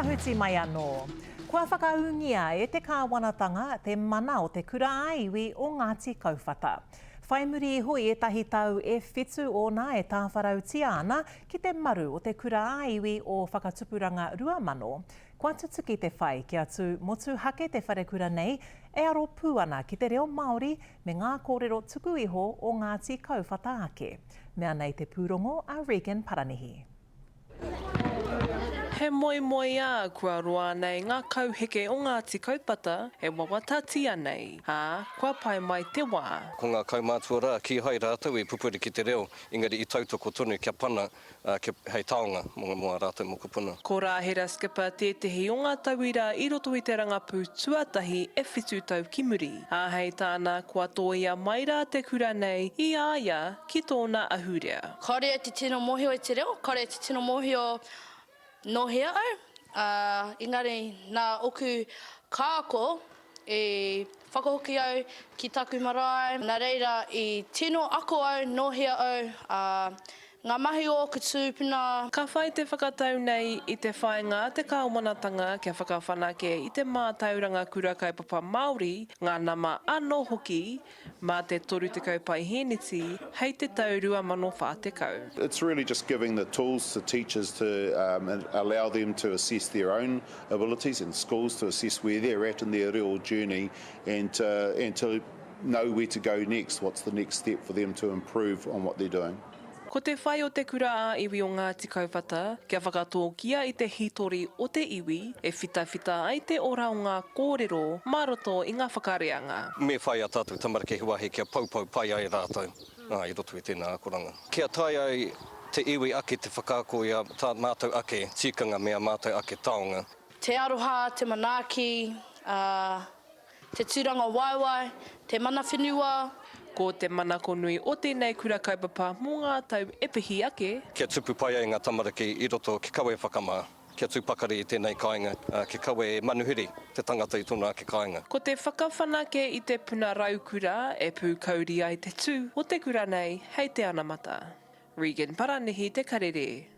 Whakahuti mai anō. Kua whakaungia e te kāwanatanga te mana o te kuraiwi o Ngāti Kauwhata. Whai muri hui e tahi tau e whitu ona e tāwharautia ana ki te maru o te kuraiwi o Whakatupuranga Ruamano. Kua tutuki te whai ki atu motu hake te wharekura nei e aro pū ana ki te reo Māori me ngā kōrero tuku iho o Ngāti Kauwhata ake. Mea nei te pūrongo a Regan Paranihi. He moi a kua roa nei ngā kauheke o Ngāti Kaupata e wawatatia nei. Kua pai mai te wā. Ko ngā kaumātua rā ki hai rātou i pupuri ki te reo, engari i tautoko tonu kia pana hei taonga mō rātou mō kupuna. Ko rāhera skipper tētehi o ngā tauira i roto i te rangapū tuatahi e whitu tau ki muri. Hei tāna kua tōia mai rā te kura nei i āia ki tōna ahurea. Kore te tino mohio i te reo, kore te tino mohio no hea au. Engari, nā oku kāko e whakahoki au ki taku marae. Nā reira i tino ako au, no hea au, ngā mahi o ka tūpuna. Ka whai te whakatau nei i te whainga te kaumanatanga kia whakawhanake i te mātauranga kura kaupapa Māori, ngā nama anō hoki, mā te toru te kaupai heneti, hei te tau 2040. It's really just giving the tools to teachers to allow them to assess their own abilities and schools to assess where they're at in their real journey and to know where to go next, what's the next step for them to improve on what they're doing. Ko te whai o te kura a iwi o Ngāti Kauwhata, kia whakatōkia i te hitori o te iwi, e whita ai te ora o ngā kōrero, maroto i ngā whakareanga. Me whai a tātou tamariki wahi kia paupau pai ai rātou, i roto i tēnā akoranga. Kia tai ai te iwi ake te whakaako i a tā mātou ake, tikanga mea mātou ake taonga. Te aroha, te manaaki, te tūranga waiwai, te mana whenua, Ko te manako nui o tēnei kura kaupapa mō ngā tau epihi ake. Kia tupu pai ai ngā tamariki i roto ki kawe whakamā. Kia tūpakari i tēnei kāinga, ki kawe manuhiri, te tangata i tōna ake kāinga. Ko te whakawhanake i te puna raukura e pū kauri ai te tū o te kura nei, hei te anamata. Regan Paranihi, te karere.